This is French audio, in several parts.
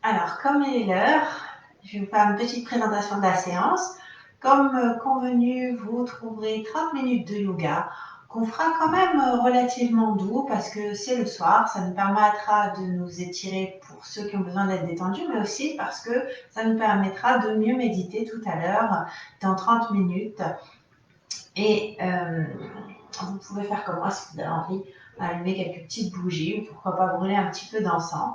Alors, comme il est l'heure, je vais vous faire une petite présentation de la séance. Comme convenu, vous trouverez 30 minutes de yoga qu'on fera quand même relativement doux parce que c'est le soir. Ça nous permettra de nous étirer pour ceux qui ont besoin d'être détendus, mais aussi parce que ça nous permettra de mieux méditer tout à l'heure dans 30 minutes. Et vous pouvez faire comme moi si vous avez envie, allumer quelques petites bougies ou pourquoi pas brûler un petit peu d'encens.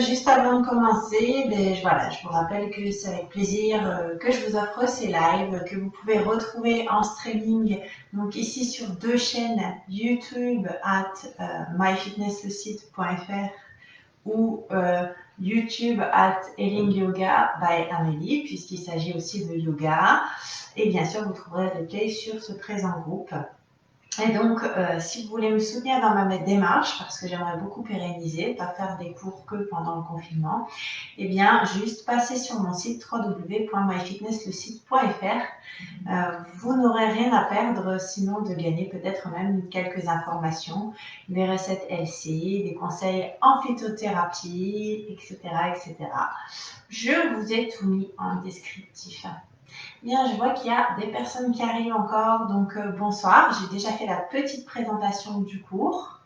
Juste avant de commencer, je vous rappelle que c'est avec plaisir que je vous offre ces lives que vous pouvez retrouver en streaming, donc ici sur deux chaînes YouTube at myfitnesslecite.fr ou YouTube at Healing Yoga by Amélie, puisqu'il s'agit aussi de yoga. Et bien sûr, vous trouverez le replay sur ce présent groupe. Et donc, si vous voulez me soutenir dans ma démarche, parce que j'aimerais beaucoup pérenniser, pas faire des cours que pendant le confinement, eh bien, juste passez sur mon site www.myfitnesslecite.fr. Vous n'aurez rien à perdre, sinon de gagner peut-être même quelques informations, des recettes LC, des conseils en phytothérapie, etc., etc. Je vous ai tout mis en descriptif. Bien, je vois qu'il y a des personnes qui arrivent encore, donc bonsoir. J'ai déjà fait la petite présentation du cours.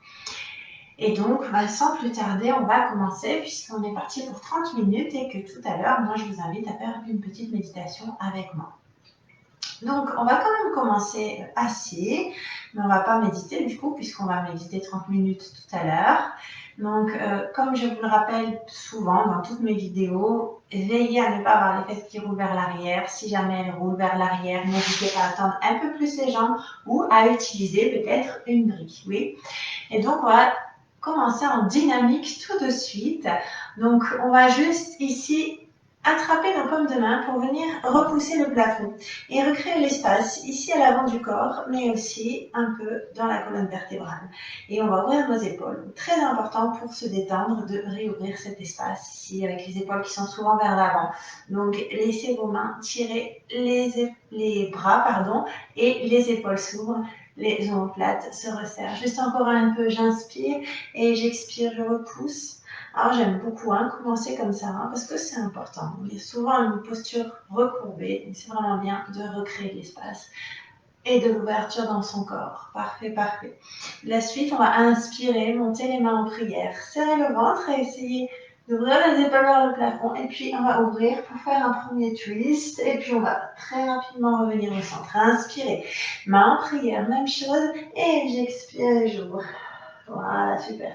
Et donc, sans plus tarder, on va commencer puisqu'on est parti pour 30 minutes et que tout à l'heure, moi, je vous invite à faire une petite méditation avec moi. Donc, on va quand même commencer assis, mais on ne va pas méditer du coup puisqu'on va méditer 30 minutes tout à l'heure. Donc, comme je vous le rappelle souvent dans toutes mes vidéos, veillez à ne pas avoir les fesses qui roulent vers l'arrière. Si jamais elles roulent vers l'arrière, n'hésitez pas à tendre un peu plus les jambes ou à utiliser peut-être une brique. Oui. Et donc, on va commencer en dynamique tout de suite. Donc, on va juste ici attraper nos paumes de main pour venir repousser le plafond et recréer l'espace ici à l'avant du corps, mais aussi un peu dans la colonne vertébrale. Et on va ouvrir nos épaules. Très important pour se détendre de réouvrir cet espace ici avec les épaules qui sont souvent vers l'avant. Donc laissez vos mains tirer les bras et les épaules s'ouvrent. Les omoplates se resserrent. Juste encore un peu, j'inspire et j'expire, je repousse. Alors j'aime beaucoup commencer comme ça parce que c'est important. On est souvent une posture recourbée et c'est vraiment bien de recréer de l'espace et de l'ouverture dans son corps. Parfait, parfait. La suite, on va inspirer, monter les mains en prière, serrer le ventre et essayer d'ouvrir les épaules vers le plafond. Et puis on va ouvrir pour faire un premier twist. Et puis on va très rapidement revenir au centre. Inspirer, main en prière, même chose. Et j'expire et j'ouvre. Voilà, super.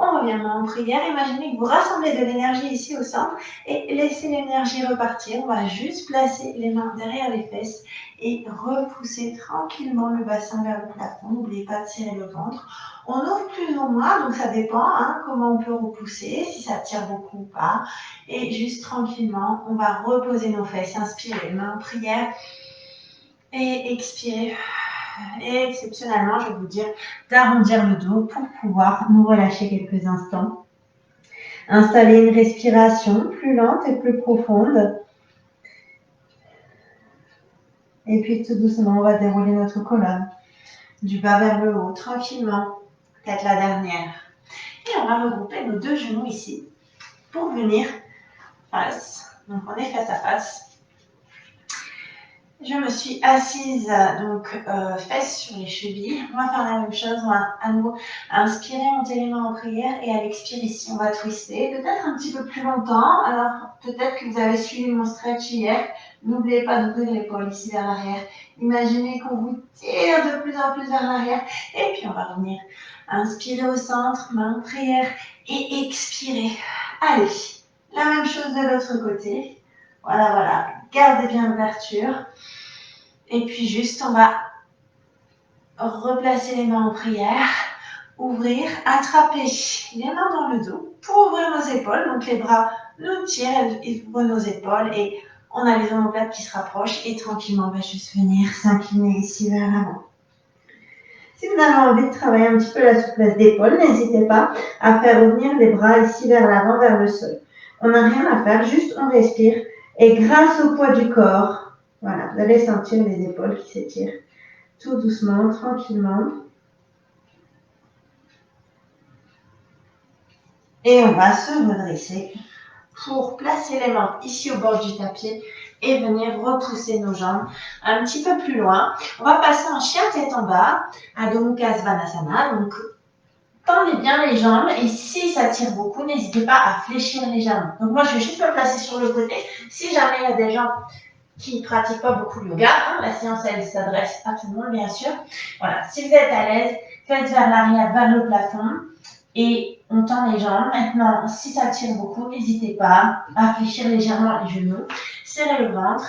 On revient en prière. Imaginez que vous rassemblez de l'énergie ici au centre et laissez l'énergie repartir. On va juste placer les mains derrière les fesses et repousser tranquillement le bassin vers le plafond. N'oubliez pas de serrer le ventre. On ouvre plus ou moins, donc ça dépend comment on peut repousser, si ça tire beaucoup ou pas. Et juste tranquillement, on va reposer nos fesses. Inspirez, main en prière et expirez. Et exceptionnellement, je vais vous dire d'arrondir le dos pour pouvoir nous relâcher quelques instants. Installer une respiration plus lente et plus profonde. Et puis tout doucement, on va dérouler notre colonne du bas vers le haut, tranquillement, peut-être la dernière. Et on va regrouper nos deux genoux ici pour venir face. Donc on est face à face. Je me suis assise, donc fesses sur les chevilles. On va faire la même chose. On va à nouveau inspirer, monter les mains en prière et à l'expire ici, on va twister. Peut-être un petit peu plus longtemps. Alors peut-être que vous avez suivi mon stretch hier. N'oubliez pas d'ouvrir l'épaule ici vers l'arrière. Imaginez qu'on vous tire de plus en plus vers l'arrière. Et puis on va revenir. Inspirer au centre, main en prière et expirer. Allez, la même chose de l'autre côté. Voilà, voilà. Gardez bien l'ouverture. Et puis juste, on va replacer les mains en prière, ouvrir, attraper les mains dans le dos pour ouvrir nos épaules. Donc les bras nous tirent, ils ouvrent nos épaules et on a les omoplates qui se rapprochent et tranquillement, on va juste venir s'incliner ici vers l'avant. Si vous avez envie de travailler un petit peu la souplesse d'épaule, n'hésitez pas à faire revenir les bras ici vers l'avant, vers le sol. On n'a rien à faire, juste on respire et grâce au poids du corps, voilà, vous allez sentir les épaules qui s'étirent tout doucement, tranquillement. Et on va se redresser pour placer les mains ici au bord du tapis et venir repousser nos jambes un petit peu plus loin. On va passer en chien tête en bas, Adho Mukha Svanasana. Donc, tendez bien les jambes et si ça tire beaucoup, n'hésitez pas à fléchir légèrement. Donc moi, je vais juste me placer sur le côté. Si jamais il y a des gens qui ne pratiquent pas beaucoup le yoga, la séance, elle s'adresse à tout le monde, bien sûr. Voilà, si vous êtes à l'aise, faites vers l'arrière, vers le plafond et on tend les jambes. Maintenant, si ça tire beaucoup, n'hésitez pas à fléchir légèrement les genoux, serrer le ventre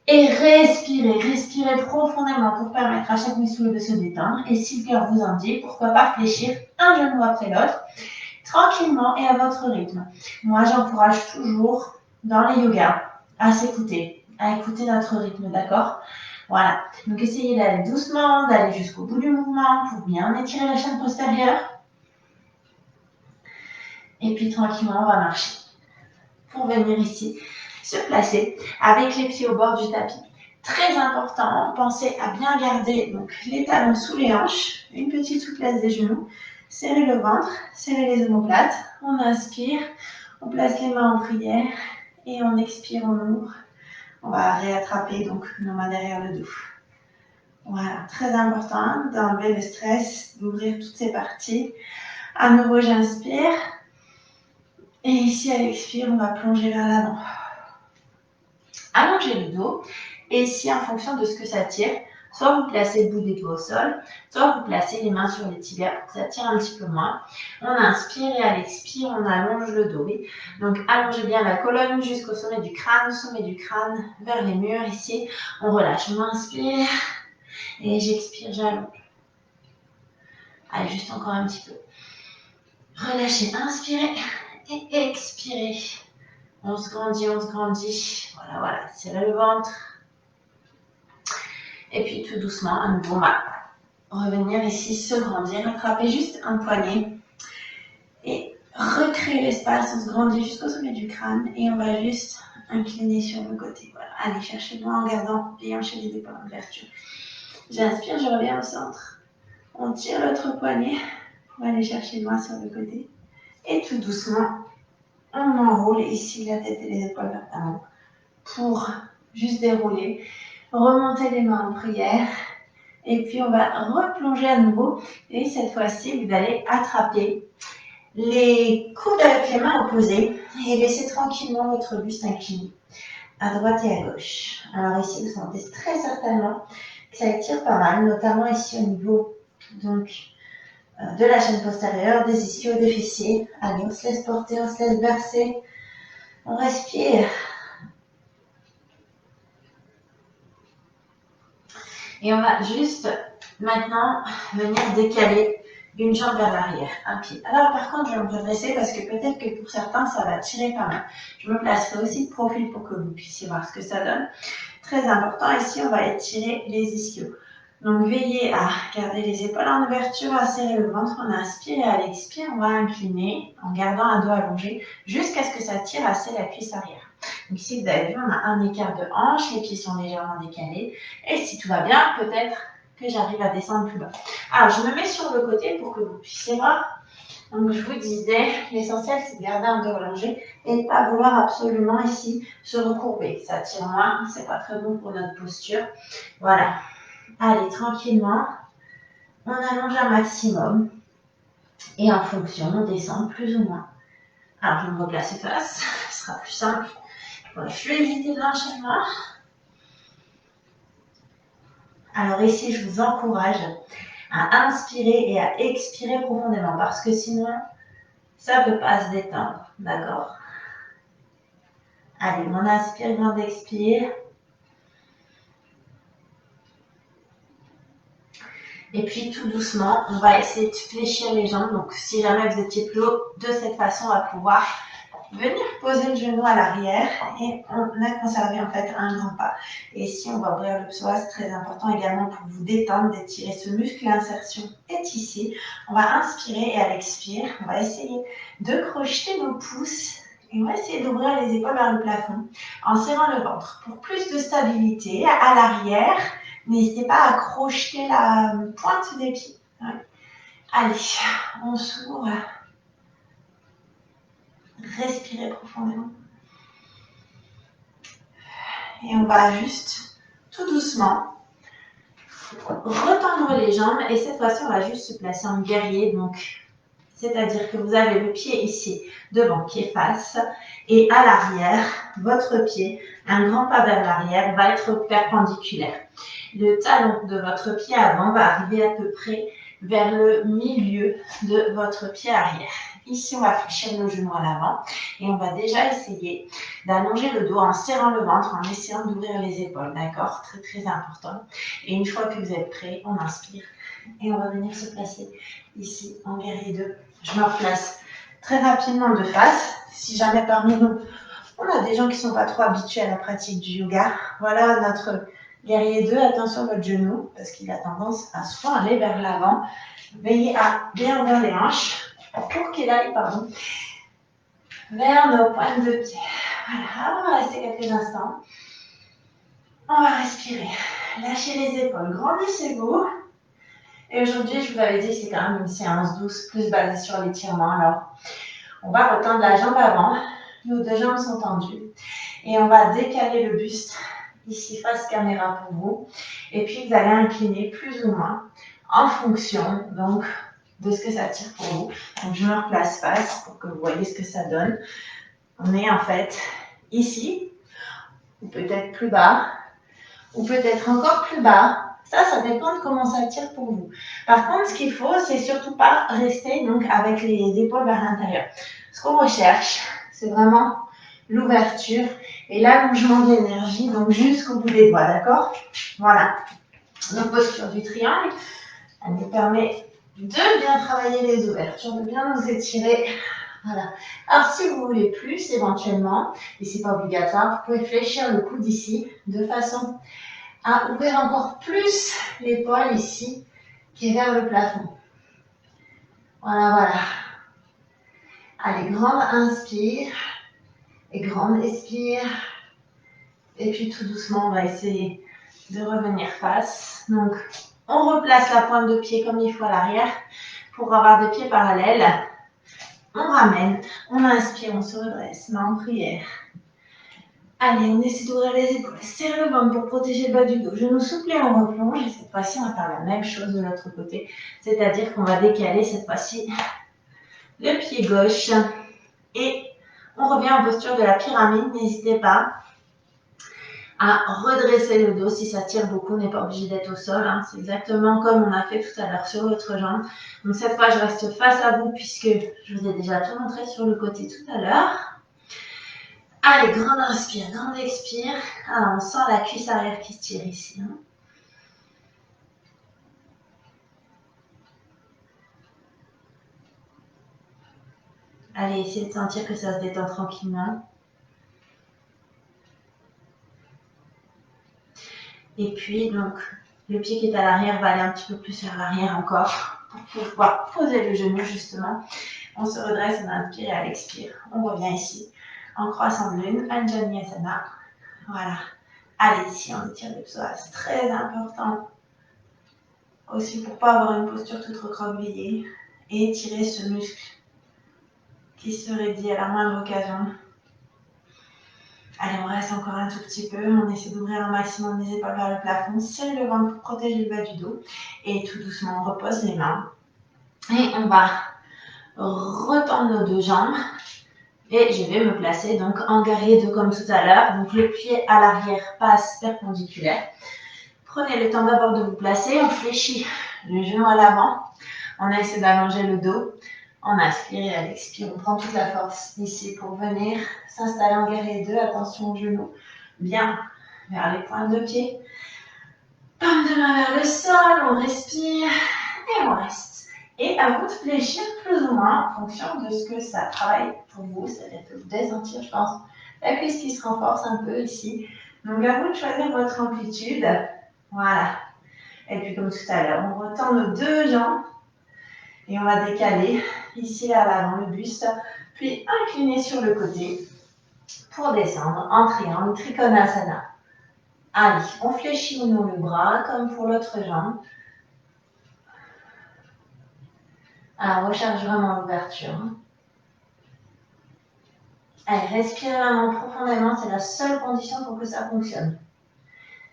et respirez. Respirez profondément pour permettre à chaque muscle de se détendre. Et si le cœur vous en dit, pourquoi pas fléchir un genou après l'autre, tranquillement et à votre rythme. Moi, j'encourage toujours dans les yogas à s'écouter, à écouter notre rythme, d'accord? Voilà. Donc, essayez d'aller doucement, d'aller jusqu'au bout du mouvement pour bien étirer la chaîne postérieure. Et puis, tranquillement, on va marcher. Pour venir ici, se placer avec les pieds au bord du tapis. Très important, pensez à bien garder donc, les talons sous les hanches, une petite souplesse des genoux, serrez le ventre, serrez les omoplates, on inspire, on place les mains en prière et on expire, on ouvre. On va réattraper donc nos mains derrière le dos. Voilà, très important d'enlever le stress, d'ouvrir toutes ces parties. À nouveau, j'inspire. Et ici, à l'expire, on va plonger vers l'avant. Allongez le dos. Et ici, en fonction de ce que ça tire, soit vous placez le bout des doigts au sol, soit vous placez les mains sur les tibias pour que ça tire un petit peu moins. On inspire et à l'expire, on allonge le dos. Oui. Donc, allongez bien la colonne jusqu'au sommet du crâne vers les murs. Ici, on relâche. On inspire et j'expire, j'allonge. Allez, juste encore un petit peu. Relâchez, inspirez et expirez. On se grandit, on se grandit. Voilà, voilà. Serrez le ventre. Et puis tout doucement, à nouveau, on va revenir ici, se grandir, attraper juste un poignet et recréer l'espace. On se grandit jusqu'au sommet du crâne et on va juste incliner sur le côté. Voilà. Allez, cherchez loin en gardant les hanches et les épaules en ouverture. J'inspire, je reviens au centre. On tire l'autre poignet. On va aller chercher loin sur le côté. Et tout doucement, on enroule ici la tête et les épaules vers l'avant pour juste dérouler. Remonter les mains en prière. Et puis, on va replonger à nouveau. Et cette fois-ci, vous allez attraper les coudes avec les mains opposées et laisser tranquillement votre buste incliné à droite et à gauche. Alors ici, vous sentez très certainement que ça étire pas mal, notamment ici au niveau donc, de la chaîne postérieure, des ischios, des fessiers. Allez, on se laisse porter, on se laisse bercer. On respire. Et on va juste maintenant venir décaler une jambe vers l'arrière, un pied. Alors par contre, je vais me redresser parce que peut-être que pour certains, ça va tirer pas mal. Je me placerai aussi de profil pour que vous puissiez voir ce que ça donne. Très important, ici, on va étirer les ischios. Donc veillez à garder les épaules en ouverture, à serrer le ventre, on inspire et à l'expire, on va incliner en gardant un dos allongé jusqu'à ce que ça tire assez la cuisse arrière. Donc ici, vous avez vu, on a un écart de hanche, les pieds sont légèrement décalés. Et si tout va bien, peut-être que j'arrive à descendre plus bas. Alors, je me mets sur le côté pour que vous puissiez voir. Donc, je vous disais, l'essentiel, c'est de garder un dos allongé et de ne pas vouloir absolument ici se recourber. Ça tire moins, c'est pas très bon pour notre posture. Voilà. Allez, tranquillement, on allonge un maximum et en fonction, on descend plus ou moins. Alors, je vais me replacer face, ce sera plus simple pour la fluidité de l'enchaînement. Alors ici, je vous encourage à inspirer et à expirer profondément parce que sinon, ça ne peut pas se détendre, d'accord? Allez, on inspire, on expire. Et puis tout doucement, on va essayer de fléchir les jambes. Donc si jamais vous étiez plus haut, de cette façon, on va pouvoir venir poser le genou à l'arrière et on a conservé en fait un grand pas. Et ici, on va ouvrir le psoas, c'est très important également pour vous détendre, d'étirer ce muscle. L'insertion est ici. On va inspirer et à l'expire, on va essayer de crocheter nos pouces et on va essayer d'ouvrir les épaules vers le plafond en serrant le ventre. Pour plus de stabilité à l'arrière, n'hésitez pas à crocheter la pointe des pieds. Ouais. Allez, on s'ouvre. Respirez profondément. Et on va juste, tout doucement, retendre les jambes. Et cette fois-ci, on va juste se placer en guerrier. Donc, c'est-à-dire que vous avez le pied ici, devant, pied face. Et à l'arrière, votre pied, un grand pas vers l'arrière, va être perpendiculaire. Le talon de votre pied avant va arriver à peu près vers le milieu de votre pied arrière. Ici, on va fléchir le genou à l'avant et on va déjà essayer d'allonger le dos en serrant le ventre, en essayant d'ouvrir les épaules, d'accord? Très, très important. Et une fois que vous êtes prêts, on inspire et on va venir se placer ici en guerrier 2. Je me replace très rapidement de face. Si jamais parmi nous, on a des gens qui ne sont pas trop habitués à la pratique du yoga, voilà notre guerrier 2, attention à votre genou, parce qu'il a tendance à souvent aller vers l'avant. Veillez à bien ouvrir les hanches pour qu'il aille, vers nos pointes de pied. Voilà, on va rester quelques instants. On va respirer. Lâchez les épaules, grandissez-vous. Et aujourd'hui, je vous avais dit que c'est quand même une séance douce, plus basée sur l'étirement. Alors, on va retendre la jambe avant. Nos deux jambes sont tendues. Et on va décaler le buste ici face caméra pour vous. Et puis, vous allez incliner plus ou moins en fonction donc, de ce que ça tire pour vous. Donc, je me replace face pour que vous voyez ce que ça donne. On est en fait ici, ou peut-être plus bas, ou peut-être encore plus bas. Ça dépend de comment ça tire pour vous. Par contre, ce qu'il faut, c'est surtout pas rester donc avec les épaules vers l'intérieur. Ce qu'on recherche, c'est vraiment l'ouverture et l'allongement de l'énergie, donc jusqu'au bout des doigts, d'accord? Voilà. Donc, posture du triangle, elle nous permet de bien travailler les ouvertures, de bien nous étirer. Voilà. Alors, si vous voulez plus, éventuellement, et c'est pas obligatoire, vous pouvez fléchir le coude ici, de façon à ouvrir encore plus l'épaule ici, qui est vers le plafond. Voilà, voilà. Allez, grande inspire et grande expire. Et puis tout doucement, on va essayer de revenir face. Donc, on replace la pointe de pied comme il faut à l'arrière pour avoir des pieds parallèles. On ramène, on inspire, on se redresse, main en prière. Allez, on essaie d'ouvrir les épaules. Serre le ventre pour protéger le bas du dos. Genoux souples et on replonge. Et cette fois-ci, on va faire la même chose de l'autre côté. C'est-à-dire qu'on va décaler cette fois-ci le pied gauche. Et on revient en posture de la pyramide. N'hésitez pas à redresser le dos si ça tire beaucoup. On n'est pas obligé d'être au sol. Hein. C'est exactement comme on a fait tout à l'heure sur l'autre jambe. Donc cette fois, je reste face à vous puisque je vous ai déjà tout montré sur le côté tout à l'heure. Allez, grande inspire, grande expire. Alors, on sent la cuisse arrière qui se tire ici. Hein. Allez, essayez de sentir que ça se détend tranquillement. Et puis, donc, le pied qui est à l'arrière va aller un petit peu plus vers l'arrière encore pour pouvoir poser le genou, justement. On se redresse, on inspire et à l'expire. On revient ici en croissant de lune, Anjaneyasana. Voilà. Allez, ici, on étire le psoas. C'est très important aussi pour ne pas avoir une posture toute recroquevillée et étirer ce muscle qui se raidit à la moindre occasion. Allez, on reste encore un tout petit peu. On essaie d'ouvrir un maximum les épaules vers le plafond. Serre le ventre pour protéger le bas du dos. Et tout doucement, on repose les mains. Et on va retendre nos deux jambes. Et je vais me placer donc en guerrier 2 comme tout à l'heure. Donc le pied à l'arrière passe perpendiculaire. Prenez le temps d'abord de vous placer. On fléchit le genou à l'avant. On essaie d'allonger le dos. On inspire et à l'expire, on prend toute la force ici pour venir s'installer en guerrier 2. Attention aux genoux, bien vers les pointes de pied. Paume de main vers le sol, on respire et on reste. Et à vous de fléchir plus ou moins en fonction de ce que ça travaille pour vous. C'est-à-dire que vous désentir, je pense, la cuisse qui se renforce un peu ici. Donc à vous de choisir votre amplitude. Voilà. Et puis comme tout à l'heure, on retend nos deux jambes. Et on va décaler ici à l'avant le buste, puis incliner sur le côté pour descendre en triangle, Trikonasana. Allez, on fléchit ou non le bras comme pour l'autre jambe. Alors, recherche vraiment l'ouverture. Allez, respirez vraiment profondément, c'est la seule condition pour que ça fonctionne.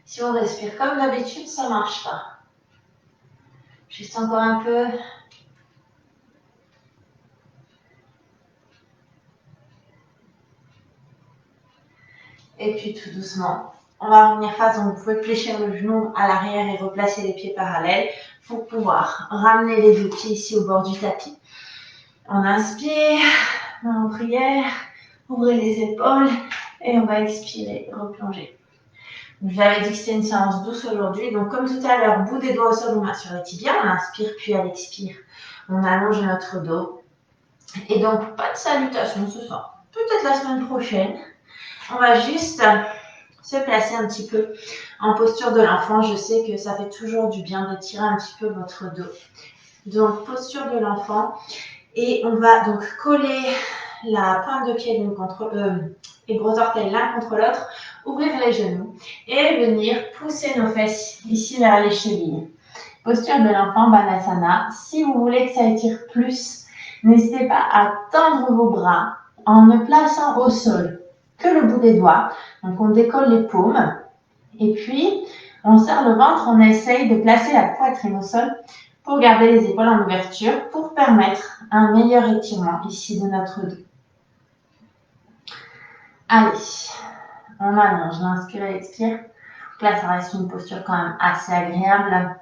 Si on respire comme d'habitude, ça ne marche pas. Juste encore un peu. Et puis tout doucement, on va revenir face, donc vous pouvez fléchir le genou à l'arrière et replacer les pieds parallèles pour pouvoir ramener les deux pieds ici au bord du tapis. On inspire, main en prière, ouvrez les épaules et on va expirer, replonger. Je vous avais dit que c'était une séance douce aujourd'hui, donc comme tout à l'heure, bout des doigts au sol ou main sur les tibias, on inspire puis à l'expire, on allonge notre dos. Et donc pas de salutation ce soir, peut-être la semaine prochaine. On va juste se placer un petit peu en posture de l'enfant. Je sais que ça fait toujours du bien d'étirer un petit peu votre dos. Donc, posture de l'enfant. Et on va donc coller la pointe de pied l'une contre les gros orteils l'un contre l'autre, ouvrir les genoux et venir pousser nos fesses ici vers les chevilles. Posture de l'enfant, Banasana. Si vous voulez que ça étire plus, n'hésitez pas à tendre vos bras en ne plaçant au sol que le bout des doigts. Donc on décolle les paumes et puis on serre le ventre, on essaye de placer la poitrine au sol pour garder les épaules en ouverture pour permettre un meilleur étirement ici de notre dos. Allez, on allonge, l'inspire et l'expire. Donc là ça reste une posture quand même assez agréable.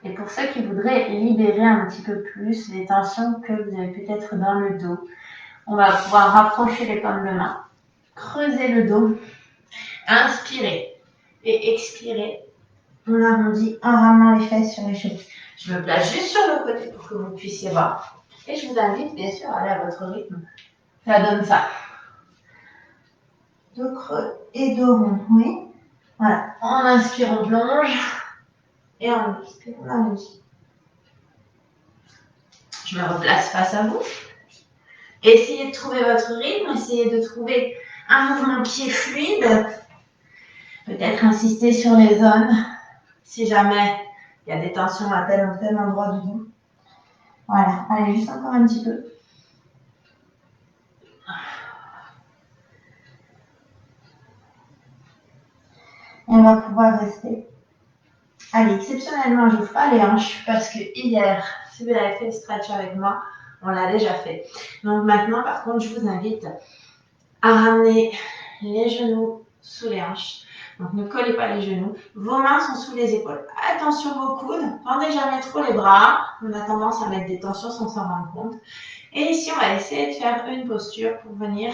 Et pour ceux qui voudraient libérer un petit peu plus les tensions que vous avez peut-être dans le dos, on va pouvoir rapprocher les paumes de main, creuser le dos, inspirer et expirer. On arrondit en ramenant les fesses sur les chevilles. Je me place juste sur le côté pour que vous puissiez voir. Et je vous invite bien sûr à aller à votre rythme. Ça donne ça. Dos creux et dos rond, oui. Voilà. En inspire, on plonge. Et en expire, on arrondit. Je me replace face à vous. Essayez de trouver votre rythme, essayez de trouver un mouvement qui est fluide. Peut-être insister sur les zones, si jamais il y a des tensions à tel ou tel endroit du dos. Voilà, allez, juste encore un petit peu. Et on va pouvoir rester. Allez, exceptionnellement, je n'ouvre pas les hanches parce que hier, si vous avez fait le stretch avec moi, on l'a déjà fait. Donc maintenant, par contre, je vous invite à ramener les genoux sous les hanches. Donc ne collez pas les genoux. Vos mains sont sous les épaules. Attention vos coudes. Tendez jamais trop les bras. On a tendance à mettre des tensions sans s'en rendre compte. Et ici, on va essayer de faire une posture pour venir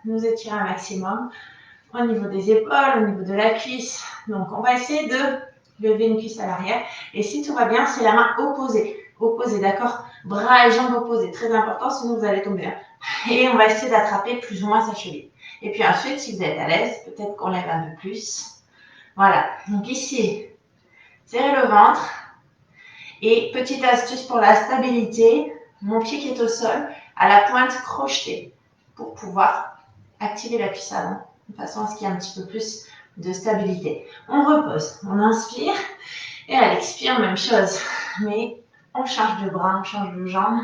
nous étirer un maximum au niveau des épaules, au niveau de la cuisse. Donc on va essayer de lever une cuisse à l'arrière. Et si tout va bien, c'est la main opposée. Opposée, d'accord? Bras et jambes opposés. Très important, sinon vous allez tomber. Et on va essayer d'attraper plus ou moins sa cheville. Et puis ensuite, si vous êtes à l'aise, peut-être qu'on lève un peu plus. Voilà. Donc ici, serrez le ventre. Et petite astuce pour la stabilité, mon pied qui est au sol, à la pointe crochetée, pour pouvoir activer la cuisse avant, de façon à ce qu'il y ait un petit peu plus de stabilité. On repose, on inspire, et à l'expire, même chose. Mais on change de bras, on change de jambe.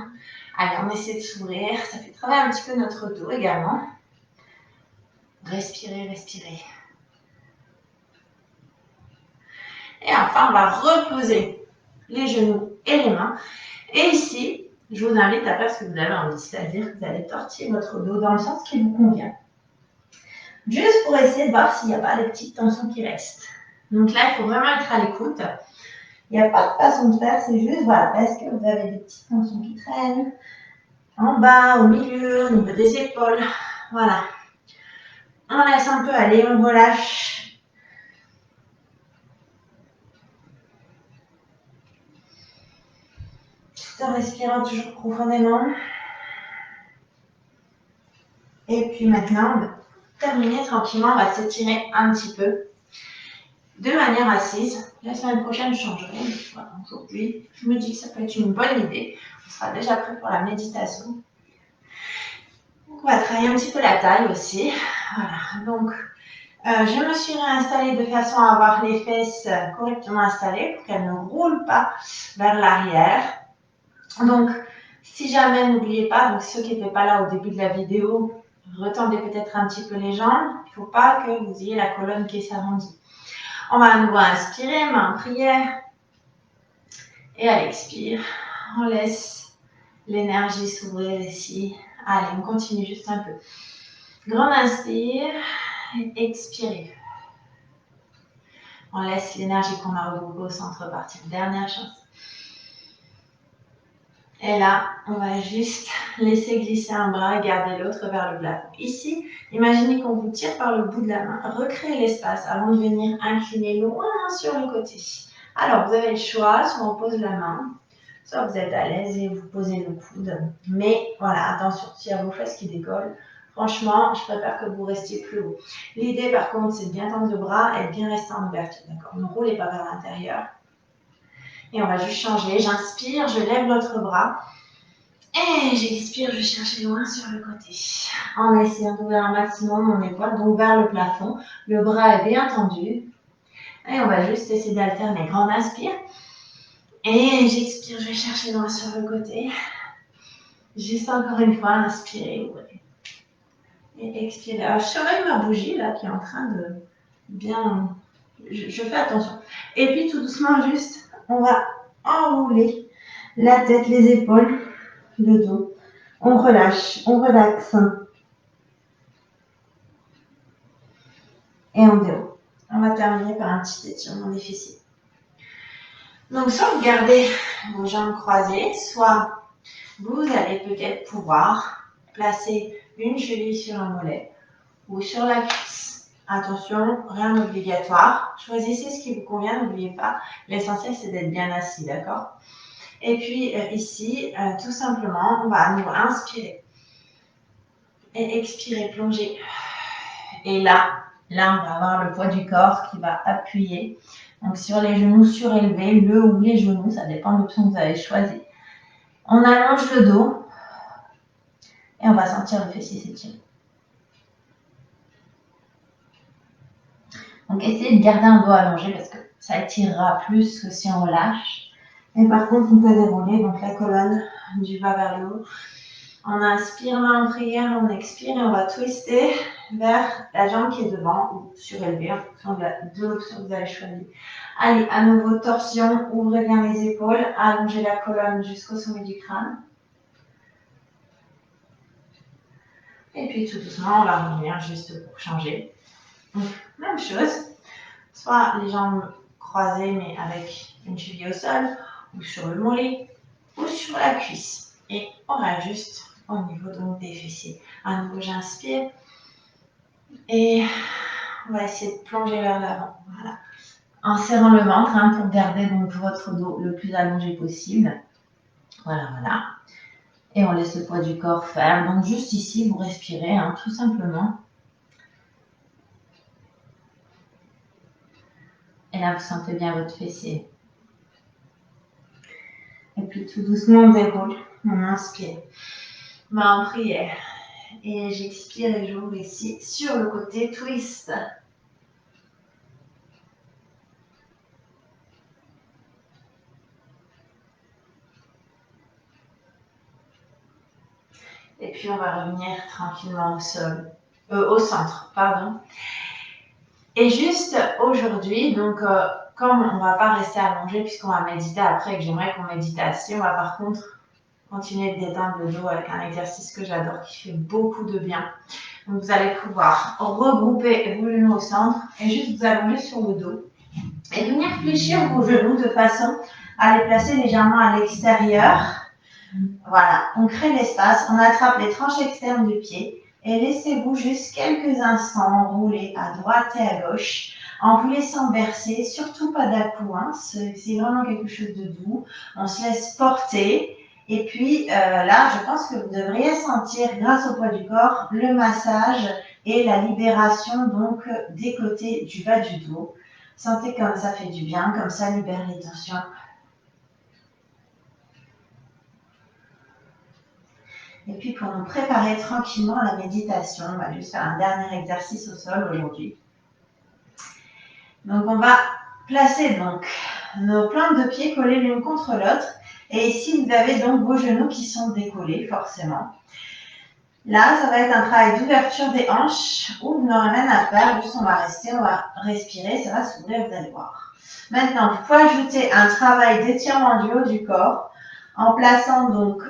Allez, on essaie de s'ouvrir. Ça fait travailler un petit peu notre dos également. Respirez, respirez. Et enfin, on va reposer les genoux et les mains. Et ici, je vous invite à faire ce que vous avez envie, c'est-à-dire que vous allez tortiller votre dos dans le sens qui vous convient. Juste pour essayer de voir s'il n'y a pas des petites tensions qui restent. Donc là, il faut vraiment être à l'écoute. Il n'y a pas de façon de faire, c'est juste, voilà, parce que vous avez des petites tensions qui traînent en bas, au milieu, au niveau des épaules. Voilà. On laisse un peu aller, on relâche. Tout en respirant toujours profondément. Et puis maintenant, on va terminer tranquillement, on va s'étirer un petit peu de manière assise. La semaine prochaine, je changerai. Voilà, aujourd'hui, je me dis que ça peut être une bonne idée. On sera déjà prêt pour la méditation. Donc, on va travailler un petit peu la taille aussi. Voilà, donc Je me suis réinstallée de façon à avoir les fesses correctement installées pour qu'elles ne roulent pas vers l'arrière. Donc, si jamais, n'oubliez pas, donc ceux qui n'étaient pas là au début de la vidéo, retendez peut-être un petit peu les jambes. Il ne faut pas que vous ayez la colonne qui s'arrondit. On va à nouveau inspirer, main en prière. Et à l'expire, on laisse l'énergie s'ouvrir ici. Allez, on continue juste un peu. Grand inspire, expirez. On laisse l'énergie qu'on a regroupée au centre partir. Dernière chance. Et là, on va juste laisser glisser un bras et garder l'autre vers le plafond. Ici, imaginez qu'on vous tire par le bout de la main. Recréez l'espace avant de venir incliner loin sur le côté. Alors, vous avez le choix, soit on pose la main, soit vous êtes à l'aise et vous posez le coude. Mais voilà, attention, s'il y a vos fesses qui décollent, franchement, je préfère que vous restiez plus haut. L'idée, par contre, c'est de bien tendre le bras et de bien rester en ouverture. D'accord ? Ne roulez pas vers l'intérieur. Et on va juste changer. J'inspire, je lève l'autre bras. Et j'expire, je cherche loin sur le côté. En essayant d'ouvrir un maximum mon épaule, donc vers le plafond. Le bras est bien tendu. Et on va juste essayer d'alterner. Grand inspire. Et j'expire, je vais chercher loin sur le côté. Juste encore une fois, inspirez, ouvrez. Et expirez. Alors, je surveille ma bougie là qui est en train de bien. Je fais attention. Et puis tout doucement, juste, on va enrouler la tête, les épaules, le dos. On relâche, on relaxe. Et on déroule. On va terminer par un petit étirement des fessiers. Donc, soit vous gardez vos jambes croisées, soit vous allez peut-être pouvoir placer une cheville sur un mollet ou sur la cuisse. Attention, rien d'obligatoire. Choisissez ce qui vous convient, n'oubliez pas. L'essentiel, c'est d'être bien assis, d'accord ? Et puis ici, tout simplement, on va à nouveau inspirer et expirer, plonger. Et là, on va avoir le poids du corps qui va appuyer. Donc sur les genoux surélevés, le ou les genoux, ça dépend de l'option que vous avez choisie. On allonge le dos et on va sentir le fessier s'étirer. Donc essayez de garder un dos allongé parce que ça étirera plus que si on relâche. Et par contre, on peut dérouler donc la colonne du bas vers le haut. On inspire, main en prière, on expire et on va twister vers la jambe qui est devant ou surélevée en fonction de l'option que vous avez choisie. Allez, à nouveau torsion, ouvrez bien les épaules, allongez la colonne jusqu'au sommet du crâne. Et puis tout doucement, on va revenir juste pour changer. Donc, même chose, soit les jambes croisées mais avec une cheville au sol, ou sur le mollet, ou sur la cuisse. Et on va juste au niveau donc des fessiers. À nouveau, j'inspire. Et on va essayer de plonger vers l'avant. Voilà. En serrant le ventre pour garder donc votre dos le plus allongé possible. Voilà, voilà. Et on laisse le poids du corps faire. Donc juste ici, vous respirez, tout simplement. Et là, vous sentez bien votre fessier. Et puis tout doucement, on déroule. On inspire. Main en prière. Et j'expire et j'ouvre ici sur le côté twist. Et puis on va revenir tranquillement au centre, pardon. Et juste aujourd'hui, donc comme on ne va pas rester allongé puisqu'on va méditer après et que j'aimerais qu'on médite assis, on va par contre continuer de détendre le dos avec un exercice que j'adore qui fait beaucoup de bien. Donc vous allez pouvoir regrouper vos genoux au centre et juste vous allonger sur le dos et venir fléchir vos genoux de façon à les placer légèrement à l'extérieur. Voilà, on crée l'espace, on attrape les tranches externes du pied et laissez-vous juste quelques instants rouler à droite et à gauche en vous laissant bercer, surtout pas d'à-coups, c'est vraiment quelque chose de doux. On se laisse porter et puis là, je pense que vous devriez sentir, grâce au poids du corps, le massage et la libération donc des côtés du bas du dos. Sentez comme ça fait du bien, comme ça libère les tensions. Et puis pour nous préparer tranquillement à la méditation, on va juste faire un dernier exercice au sol aujourd'hui. Donc on va placer donc nos plantes de pied collées l'une contre l'autre. Et ici, vous avez donc vos genoux qui sont décollés, forcément. Là, ça va être un travail d'ouverture des hanches où vous n'aurez rien à faire. Juste, on va rester, on va respirer, ça va s'ouvrir, vous allez voir. Maintenant, vous pouvez ajouter un travail d'étirement du haut du corps en plaçant donc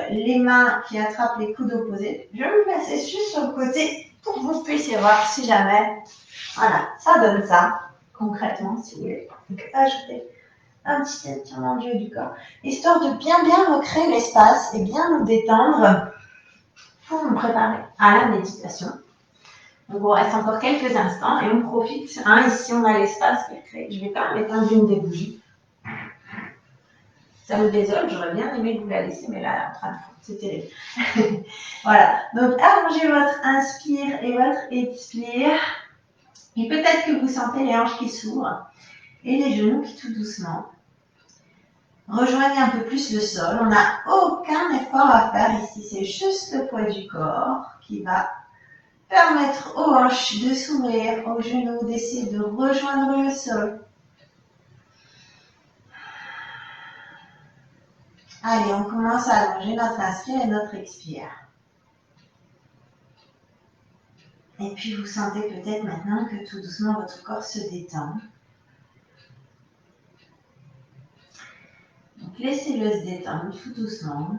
les mains qui attrapent les coudes opposés. Je vais me placer juste sur le côté pour que vous puissiez voir si jamais. Voilà, ça donne ça, concrètement, si vous voulez. Donc, ajouter un petit étirement du haut du corps, histoire de bien recréer l'espace et bien nous détendre pour nous préparer à la méditation. Donc, on reste encore quelques instants et on profite. Ici, on a l'espace qui est créé. Je vais quand même éteindre une des bougies. Ça me désole, j'aurais bien aimé vous la laisser, mais là, elle est en train de fondre. C'est terrible. Voilà. Donc, allongez votre inspire et votre expire. Et peut-être que vous sentez les hanches qui s'ouvrent et les genoux qui tout doucement rejoignez un peu plus le sol. On n'a aucun effort à faire ici. C'est juste le poids du corps qui va permettre aux hanches de s'ouvrir, aux genoux d'essayer de rejoindre le sol. Allez, on commence à allonger notre inspire et notre expire. Et puis vous sentez peut-être maintenant que tout doucement votre corps se détend. Donc laissez-le se détendre tout doucement.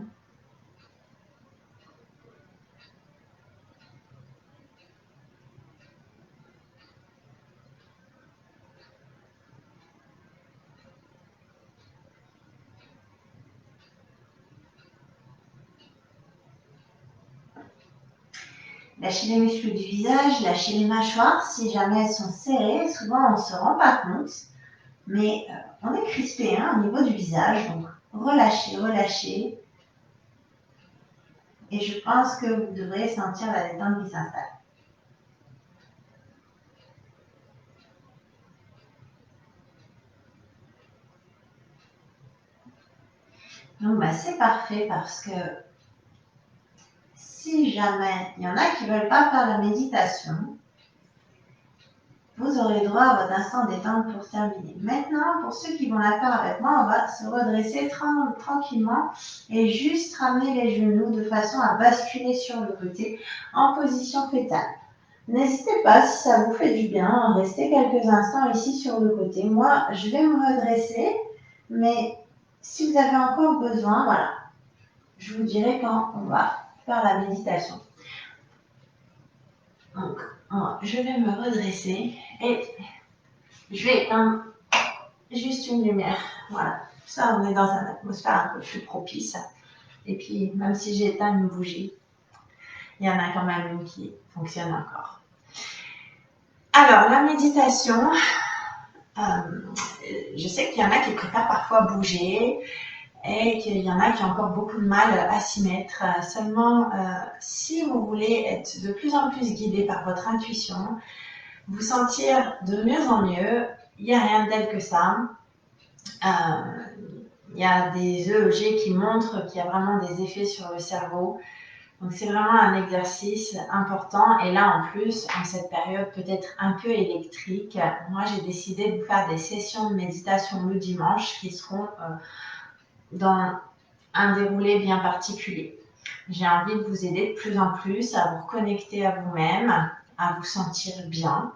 Lâchez les muscles du visage, lâchez les mâchoires. Si jamais elles sont serrées, souvent on ne se rend pas compte. Mais on est crispé au niveau du visage. Donc relâchez, relâchez. Et je pense que vous devrez sentir la détente qui s'installe. Donc c'est parfait parce que si jamais il y en a qui ne veulent pas faire la méditation, vous aurez droit à votre instant détente pour terminer. Maintenant, pour ceux qui vont la faire avec moi, on va se redresser tranquillement et juste ramener les genoux de façon à basculer sur le côté en position fétale. N'hésitez pas, si ça vous fait du bien, à rester quelques instants ici sur le côté. Moi, je vais me redresser, mais si vous avez encore besoin, voilà, je vous dirai quand on va faire la méditation. Donc, je vais me redresser et je vais éteindre juste une lumière. Voilà, ça on est dans une atmosphère un peu plus propice. Et puis, même si j'éteins une bougie, il y en a quand même une qui fonctionne encore. Alors, la méditation, je sais qu'il y en a qui préfèrent parfois bouger et qu'il y en a qui ont encore beaucoup de mal à s'y mettre. Seulement, si vous voulez être de plus en plus guidé par votre intuition, vous sentir de mieux en mieux, il n'y a rien de tel que ça. Il y a des EEG qui montrent qu'il y a vraiment des effets sur le cerveau. Donc c'est vraiment un exercice important. Et là, en plus, en cette période peut-être un peu électrique, moi j'ai décidé de vous faire des sessions de méditation le dimanche qui seront dans un déroulé bien particulier. J'ai envie de vous aider de plus en plus à vous reconnecter à vous-même, à vous sentir bien.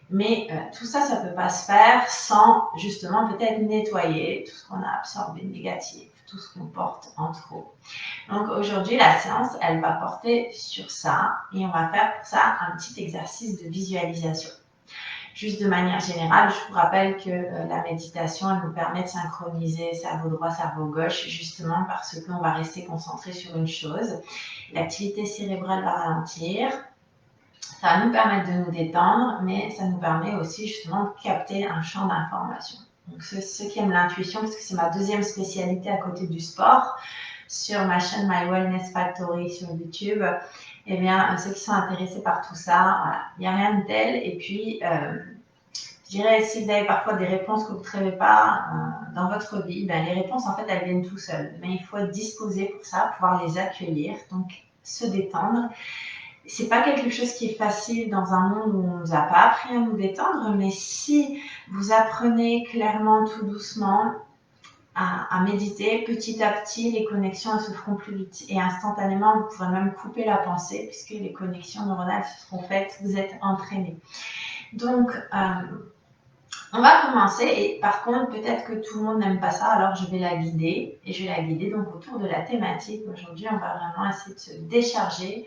Mais tout ça, ça ne peut pas se faire sans justement peut-être nettoyer tout ce qu'on a absorbé de négatif, tout ce qu'on porte en trop. Donc aujourd'hui, la séance, elle va porter sur ça et on va faire pour ça un petit exercice de visualisation. Juste de manière générale, je vous rappelle que la méditation, elle nous permet de synchroniser cerveau droit, cerveau gauche, justement parce qu'on va rester concentré sur une chose. L'activité cérébrale va ralentir. Ça va nous permettre de nous détendre, mais ça nous permet aussi justement de capter un champ d'information. Donc ceux qui aiment l'intuition, parce que c'est ma deuxième spécialité à côté du sport, sur ma chaîne My Wellness Factory sur YouTube, eh bien ceux qui sont intéressés par tout ça, voilà, il n'y a rien de tel. Et puis, je dirais, si vous avez parfois des réponses que vous ne trouvez pas dans votre vie, ben, les réponses, en fait, elles viennent tout seules. Mais il faut être disposé pour ça, pouvoir les accueillir, donc se détendre. c'est pas quelque chose qui est facile dans un monde où on nous a pas appris à nous détendre, mais si vous apprenez clairement tout doucement à méditer, petit à petit, les connexions elles se feront plus vite. Et instantanément, vous pourrez même couper la pensée puisque les connexions neuronales se seront faites, vous êtes entraîné. Donc, on va commencer et par contre, peut-être que tout le monde n'aime pas ça, alors je vais la guider. Et je vais la guider donc autour de la thématique. Aujourd'hui, on va vraiment essayer de se décharger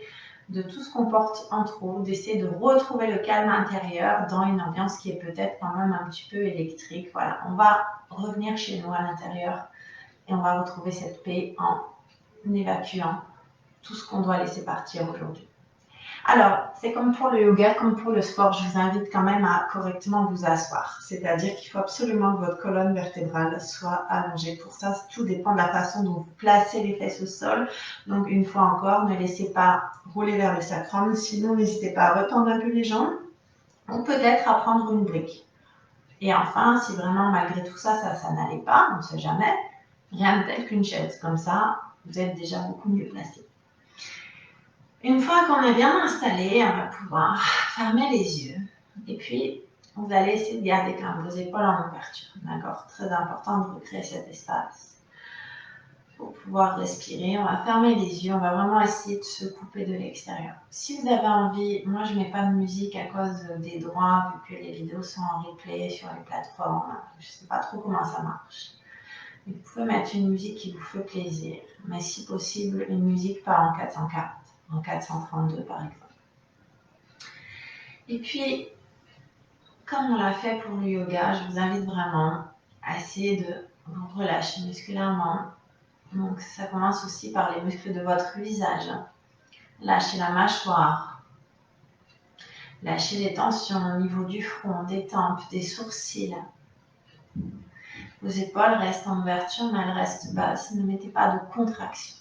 de tout ce qu'on porte en trop, d'essayer de retrouver le calme intérieur dans une ambiance qui est peut-être quand même un petit peu électrique. Voilà, on va revenir chez nous à l'intérieur et on va retrouver cette paix en évacuant tout ce qu'on doit laisser partir aujourd'hui. Alors, c'est comme pour le yoga, comme pour le sport, je vous invite quand même à correctement vous asseoir. C'est-à-dire qu'il faut absolument que votre colonne vertébrale soit allongée. Pour ça, tout dépend de la façon dont vous placez les fesses au sol. Donc, une fois encore, ne laissez pas rouler vers le sacrum. Sinon, n'hésitez pas à retendre un peu les jambes ou peut-être à prendre une brique. Et enfin, si vraiment, malgré tout ça, ça n'allait pas, on ne sait jamais, rien de tel qu'une chaise. Comme ça, vous êtes déjà beaucoup mieux placé. Une fois qu'on est bien installé, on va pouvoir fermer les yeux. Et puis, vous allez essayer de garder quand même vos épaules en ouverture. D'accord? Très important de recréer cet espace. Pour pouvoir respirer, on va fermer les yeux. On va vraiment essayer de se couper de l'extérieur. Si vous avez envie, moi je ne mets pas de musique à cause des droits, vu que les vidéos sont en replay sur les plateformes. Je ne sais pas trop comment ça marche. Vous pouvez mettre une musique qui vous fait plaisir. Mais si possible, une musique pas en 404. En 432 par exemple. Et puis, comme on l'a fait pour le yoga, je vous invite vraiment à essayer de vous relâcher musculairement. Donc ça commence aussi par les muscles de votre visage. Lâchez la mâchoire. Lâchez les tensions au niveau du front, des tempes, des sourcils. Vos épaules restent en ouverture, mais elles restent basses. Ne mettez pas de contraction.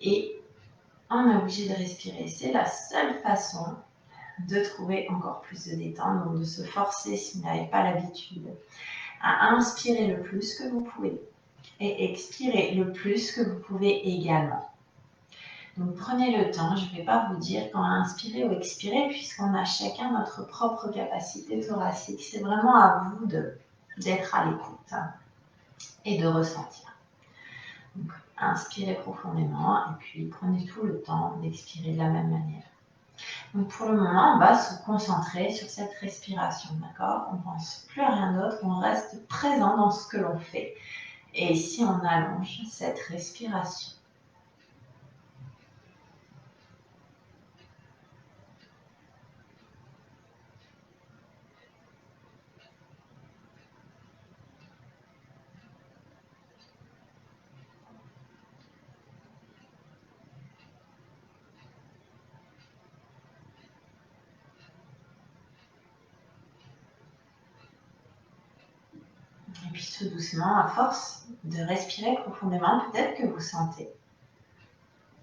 Et on est obligé de respirer. C'est la seule façon de trouver encore plus de détente, donc de se forcer si vous n'avez pas l'habitude à inspirer le plus que vous pouvez et expirer le plus que vous pouvez également. Donc prenez le temps, je ne vais pas vous dire quand inspirer ou expirer puisqu'on a chacun notre propre capacité thoracique. C'est vraiment à vous d'être à l'écoute et de ressentir. Donc inspirez profondément et puis prenez tout le temps d'expirer de la même manière. Donc pour le moment, on va se concentrer sur cette respiration, d'accord? On ne pense plus à rien d'autre, on reste présent dans ce que l'on fait. Et ici, on allonge cette respiration. Et puis tout doucement, à force de respirer profondément, peut-être que vous sentez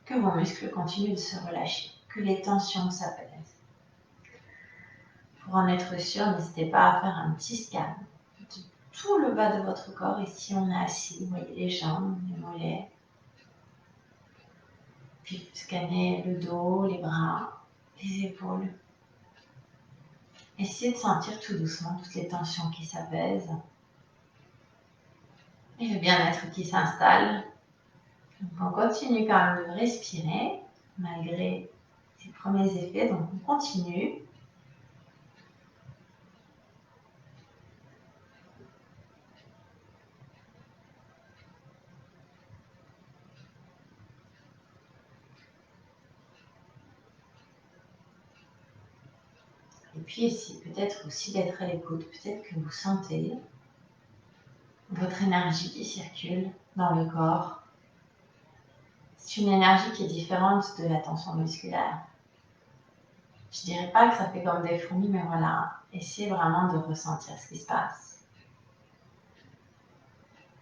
que vos muscles continuent de se relâcher, que les tensions s'apaisent. Pour en être sûr, n'hésitez pas à faire un petit scan de tout le bas de votre corps. Ici, on est assis, vous voyez les jambes, les mollets. Puis scannez le dos, les bras, les épaules. Essayez de sentir tout doucement toutes les tensions qui s'apaisent et le bien-être qui s'installe. Donc on continue quand même de respirer malgré ces premiers effets, donc on continue. Et puis ici, peut-être aussi d'être à l'écoute, peut-être que vous sentez votre énergie qui circule dans le corps. C'est une énergie qui est différente de la tension musculaire. Je dirais pas que ça fait comme des fourmis, mais voilà, essayez vraiment de ressentir ce qui se passe.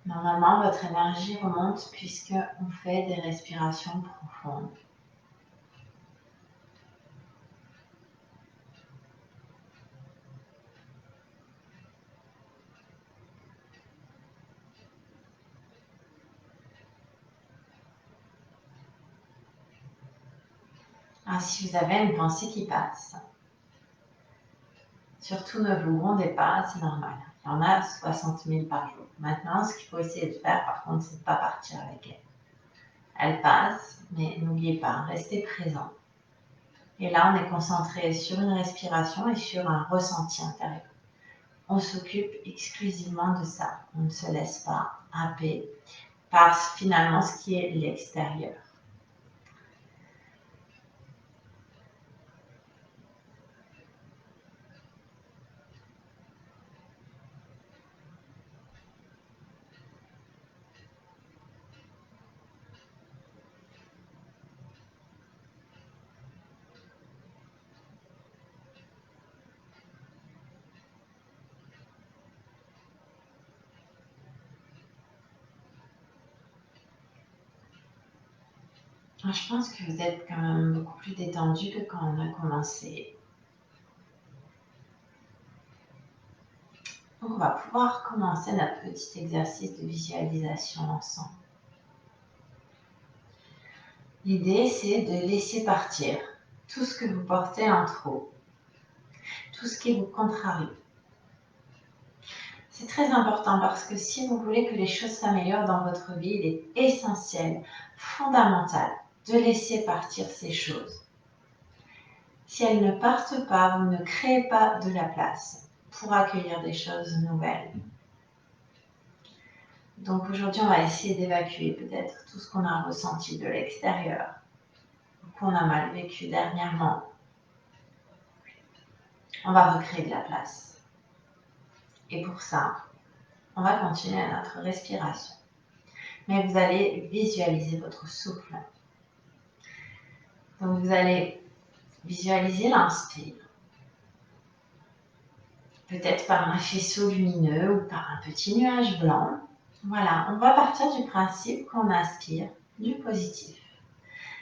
Normalement, votre énergie remonte puisqu'on fait des respirations profondes. Si vous avez une pensée qui passe, surtout ne vous grondez pas, c'est normal. Il y en a 60 000 par jour. Maintenant, ce qu'il faut essayer de faire, par contre, c'est de ne pas partir avec elle. Elle passe, mais n'oubliez pas, restez présent. Et là, on est concentré sur une respiration et sur un ressenti intérieur. On s'occupe exclusivement de ça. On ne se laisse pas happer par finalement ce qui est l'extérieur. Je pense que vous êtes quand même beaucoup plus détendu que quand on a commencé. Donc on va pouvoir commencer notre petit exercice de visualisation ensemble. L'idée, c'est de laisser partir tout ce que vous portez en trop, tout ce qui vous contrarie. C'est très important parce que si vous voulez que les choses s'améliorent dans votre vie, il est essentiel, fondamental, de laisser partir ces choses. Si elles ne partent pas, vous ne créez pas de la place pour accueillir des choses nouvelles. Donc aujourd'hui, on va essayer d'évacuer peut-être tout ce qu'on a ressenti de l'extérieur, qu'on a mal vécu dernièrement. On va recréer de la place. Et pour ça, on va continuer à notre respiration. Mais vous allez visualiser votre souffle. Donc vous allez visualiser l'inspire. Peut-être par un faisceau lumineux ou par un petit nuage blanc. Voilà, on va partir du principe qu'on inspire du positif.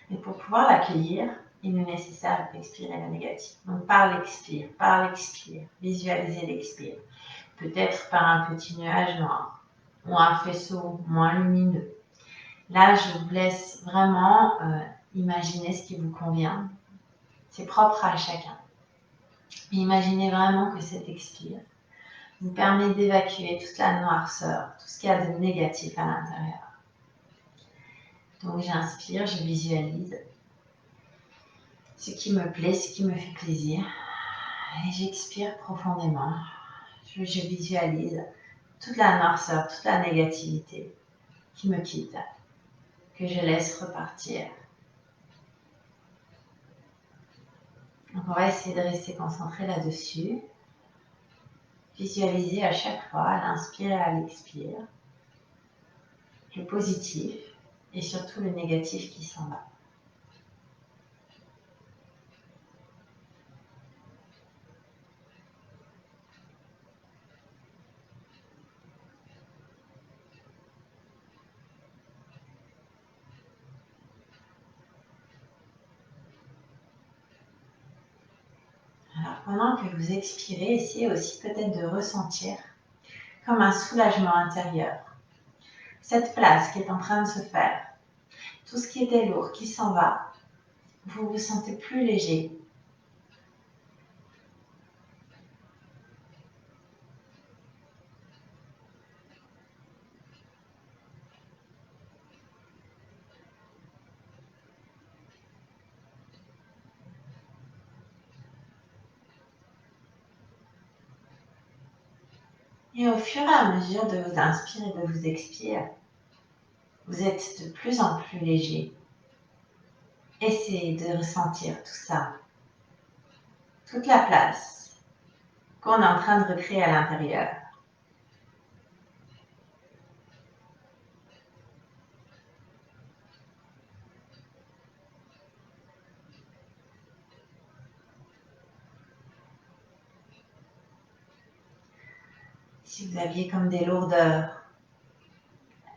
Et pour pouvoir l'accueillir, il est nécessaire d'expirer le négatif. Donc par l'expire, visualisez l'expire. Peut-être par un petit nuage noir ou un faisceau moins lumineux. Là, je vous laisse vraiment imaginer ce qui vous convient. C'est propre à chacun. Mais imaginez vraiment que cet expire vous permet d'évacuer toute la noirceur, tout ce qu'il y a de négatif à l'intérieur. Donc j'inspire, je visualise ce qui me plaît, ce qui me fait plaisir. Et j'expire profondément. Je visualise toute la noirceur, toute la négativité qui me quitte, que je laisse repartir. Donc on va essayer de rester concentré là-dessus. Visualiser à chaque fois, à l'inspire et à l'expire, le positif et surtout le négatif qui s'en va. Alors pendant que vous expirez, essayez aussi peut-être de ressentir comme un soulagement intérieur. Cette place qui est en train de se faire, tout ce qui était lourd qui s'en va, vous vous sentez plus léger. Et au fur et à mesure de vous inspirer et de vous expirer, vous êtes de plus en plus léger. Essayez de ressentir tout ça, toute la place qu'on est en train de recréer à l'intérieur. Si vous aviez comme des lourdeurs,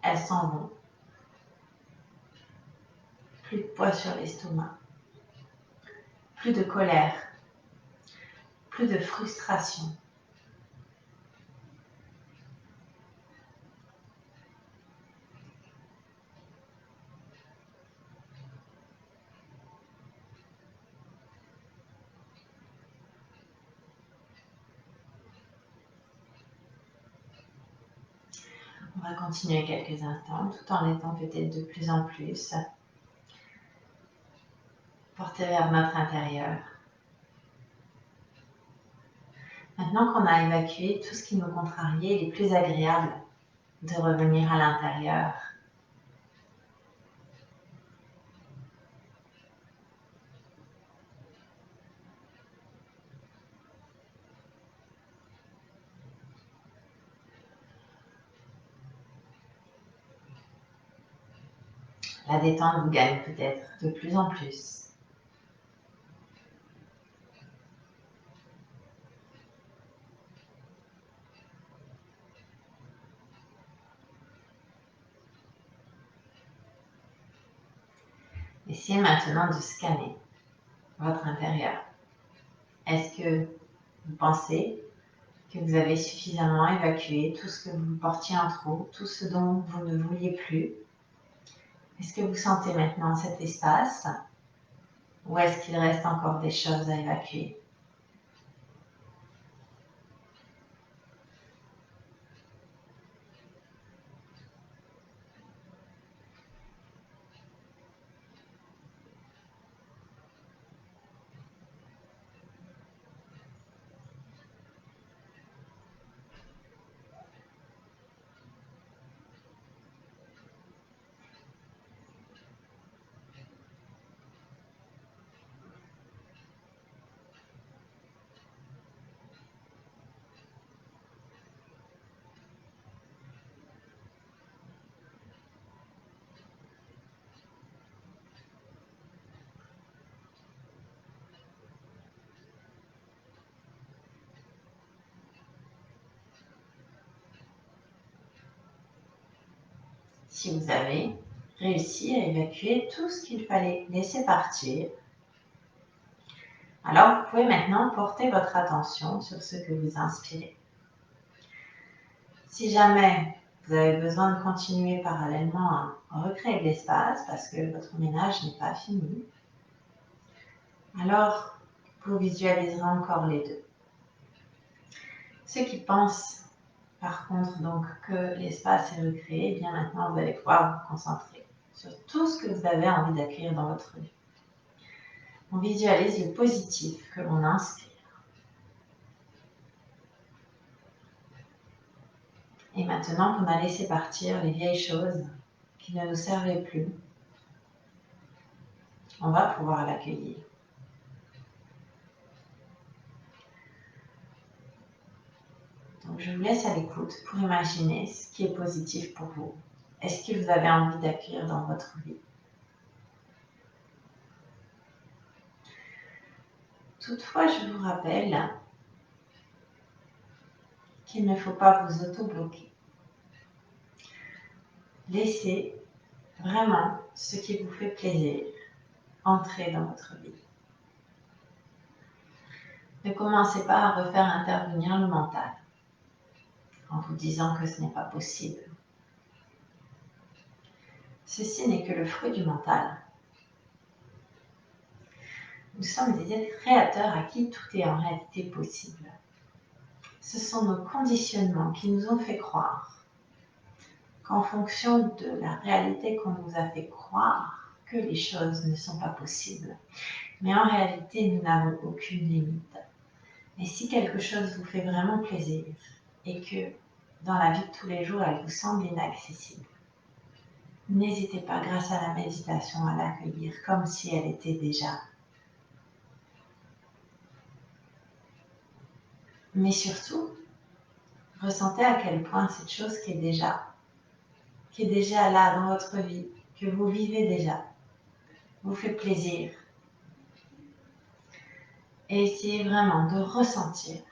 elles s'en vont. Plus de poids sur l'estomac, plus de colère, plus de frustration. On va continuer quelques instants tout en étant peut-être de plus en plus porté vers notre intérieur. Maintenant qu'on a évacué tout ce qui nous contrariait, il est plus agréable de revenir à l'intérieur. La détente vous gagne peut-être de plus en plus. Essayez maintenant de scanner votre intérieur. Est-ce que vous pensez que vous avez suffisamment évacué tout ce que vous portiez en trop, tout ce dont vous ne vouliez plus? Est-ce que vous sentez maintenant cet espace ou est-ce qu'il reste encore des choses à évacuer? Si vous avez réussi à évacuer tout ce qu'il fallait laisser partir, alors vous pouvez maintenant porter votre attention sur ce que vous inspirez. Si jamais vous avez besoin de continuer parallèlement à recréer de l'espace parce que votre ménage n'est pas fini, alors vous visualiserez encore les deux. Ceux qui pensent par contre donc que l'espace est recréé, bien maintenant vous allez pouvoir vous concentrer sur tout ce que vous avez envie d'accueillir dans votre vie. On visualise le positif que l'on inspire. Et maintenant qu'on a laissé partir les vieilles choses qui ne nous servaient plus, on va pouvoir l'accueillir. Donc je vous laisse à l'écoute pour imaginer ce qui est positif pour vous. Est-ce que vous avez envie d'accueillir dans votre vie? Toutefois, je vous rappelle qu'il ne faut pas vous auto-bloquer. Laissez vraiment ce qui vous fait plaisir entrer dans votre vie. Ne commencez pas à refaire intervenir le mental en vous disant que ce n'est pas possible. Ceci n'est que le fruit du mental. Nous sommes des êtres créateurs à qui tout est en réalité possible. Ce sont nos conditionnements qui nous ont fait croire qu'en fonction de la réalité qu'on nous a fait croire, que les choses ne sont pas possibles. Mais en réalité, nous n'avons aucune limite. Et si quelque chose vous fait vraiment plaisir et que dans la vie de tous les jours, elle vous semble inaccessible, n'hésitez pas, grâce à la méditation, à l'accueillir comme si elle était déjà. Mais surtout, ressentez à quel point cette chose qui est déjà là dans votre vie, que vous vivez déjà, vous fait plaisir. Et essayez vraiment de ressentir,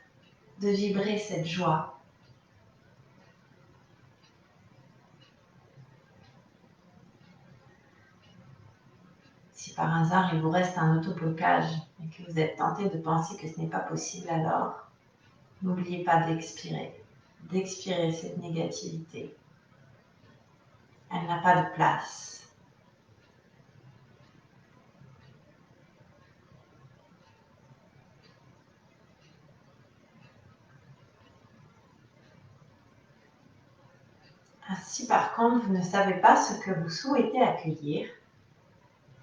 de vibrer cette joie. Si par hasard il vous reste un autoblocage et que vous êtes tenté de penser que ce n'est pas possible, alors n'oubliez pas d'expirer cette négativité. Elle n'a pas de place. Si par contre vous ne savez pas ce que vous souhaitez accueillir,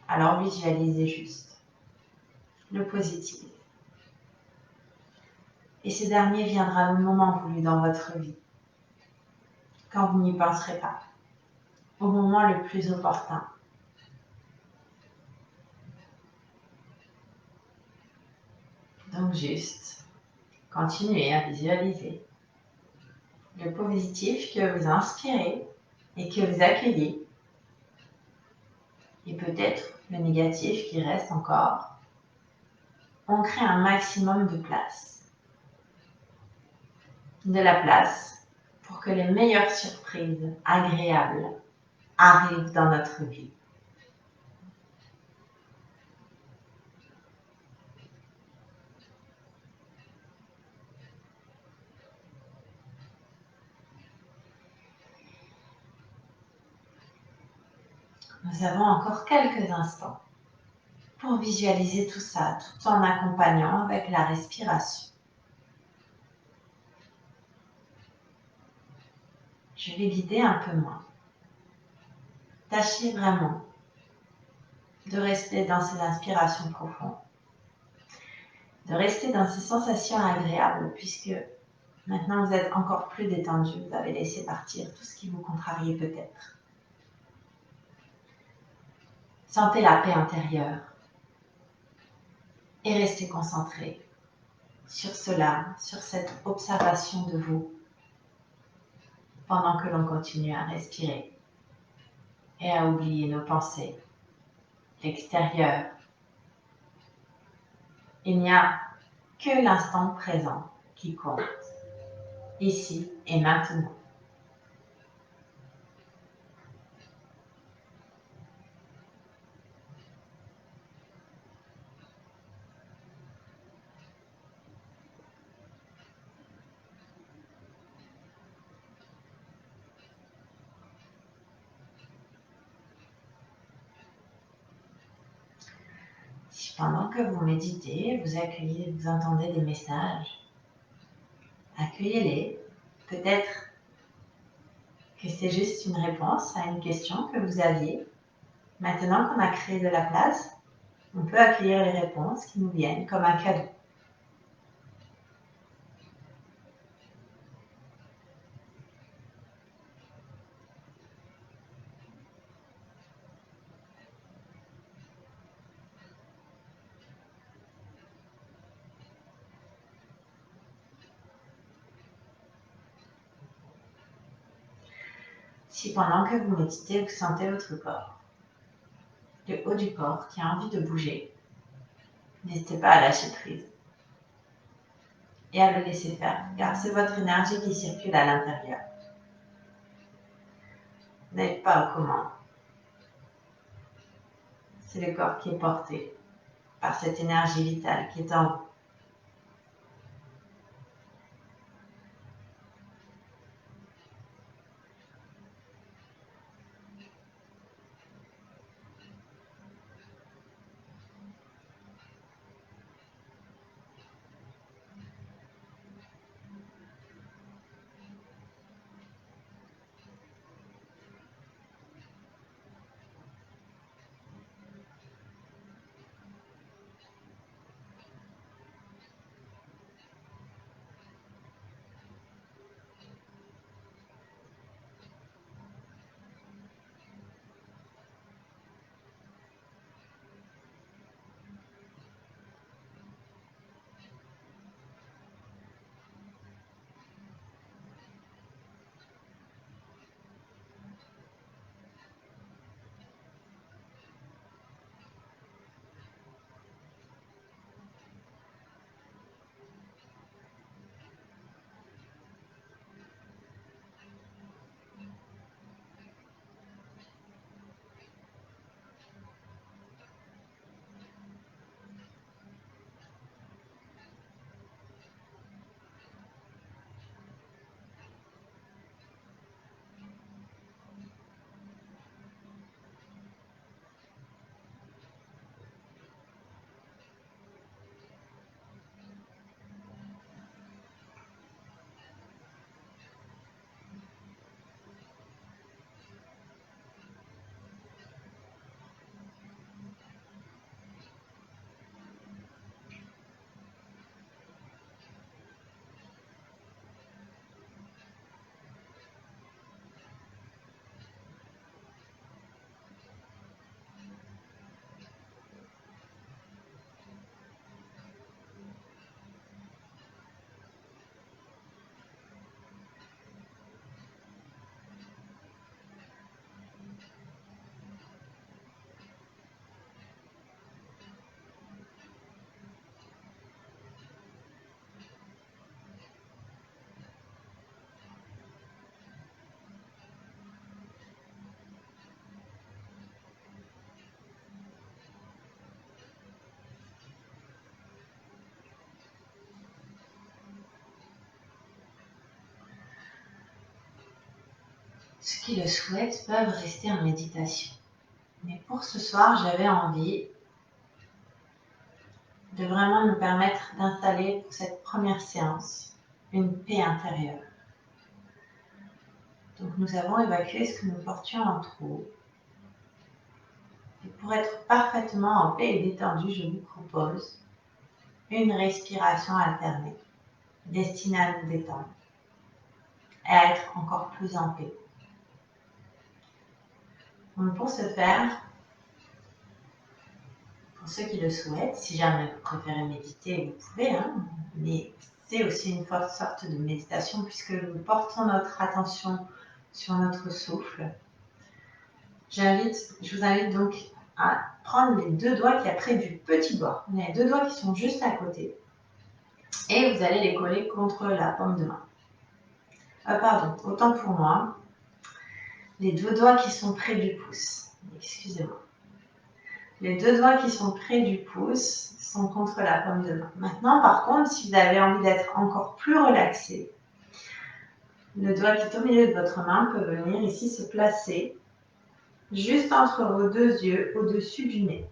alors visualisez juste le positif. Et ce dernier viendra le moment voulu dans votre vie, quand vous n'y penserez pas, au moment le plus opportun. Donc juste, continuez à visualiser le positif que vous inspirez et que vous accueillez, et peut-être le négatif qui reste encore. On crée un maximum de place. De la place pour que les meilleures surprises agréables arrivent dans notre vie. Nous avons encore quelques instants pour visualiser tout ça, tout en accompagnant avec la respiration. Je vais guider un peu moins. Tâchez vraiment de rester dans ces inspirations profondes, de rester dans ces sensations agréables, puisque maintenant vous êtes encore plus détendu, vous avez laissé partir tout ce qui vous contrariait peut-être. Sentez la paix intérieure et restez concentré sur cela, sur cette observation de vous, pendant que l'on continue à respirer et à oublier nos pensées, l'extérieur. Il n'y a que l'instant présent qui compte, ici et maintenant. Si pendant que vous méditez, vous entendez des messages, accueillez-les. Peut-être que c'est juste une réponse à une question que vous aviez. Maintenant qu'on a créé de la place, on peut accueillir les réponses qui nous viennent comme un cadeau. Si pendant que vous méditez, vous sentez votre corps, le haut du corps qui a envie de bouger, n'hésitez pas à lâcher prise et à le laisser faire, car c'est votre énergie qui circule à l'intérieur. Vous n'êtes pas aux commandes. C'est le corps qui est porté par cette énergie vitale qui est en vous. Ceux qui le souhaitent peuvent rester en méditation. Mais pour ce soir, j'avais envie de vraiment nous permettre d'installer pour cette première séance une paix intérieure. Donc nous avons évacué ce que nous portions en trop. Et pour être parfaitement en paix et détendu, je vous propose une respiration alternée destinée à nous détendre et à être encore plus en paix. Donc pour ce faire, pour ceux qui le souhaitent, si jamais vous préférez méditer, vous pouvez, mais c'est aussi une forte sorte de méditation puisque nous portons notre attention sur notre souffle. Je vous invite donc à prendre les deux doigts qui après du petit doigt. Il y a deux doigts qui sont juste à côté et vous allez les coller contre la paume de main. Pardon, autant pour moi. Les deux doigts qui sont près du pouce. Excusez-moi. Les deux doigts qui sont près du pouce sont contre la paume de main. Maintenant, par contre, si vous avez envie d'être encore plus relaxé, le doigt qui est au milieu de votre main peut venir ici se placer juste entre vos deux yeux, au-dessus du nez.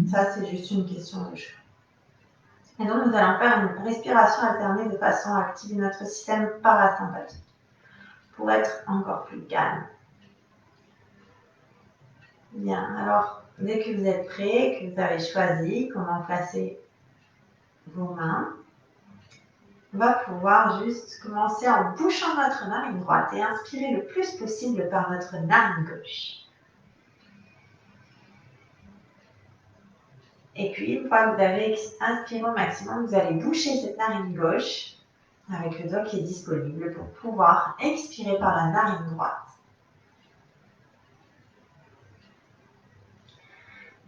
Ça, c'est juste une question de choix. Et donc, nous allons faire une respiration alternée de façon à activer notre système parasympathique pour être encore plus calme. Bien, alors, dès que vous êtes prêt, que vous avez choisi comment placer vos mains, on va pouvoir juste commencer en bouchant notre narine droite et inspirer le plus possible par notre narine gauche. Et puis, une fois que vous avez inspiré au maximum, vous allez boucher cette narine gauche avec le doigt qui est disponible pour pouvoir expirer par la narine droite.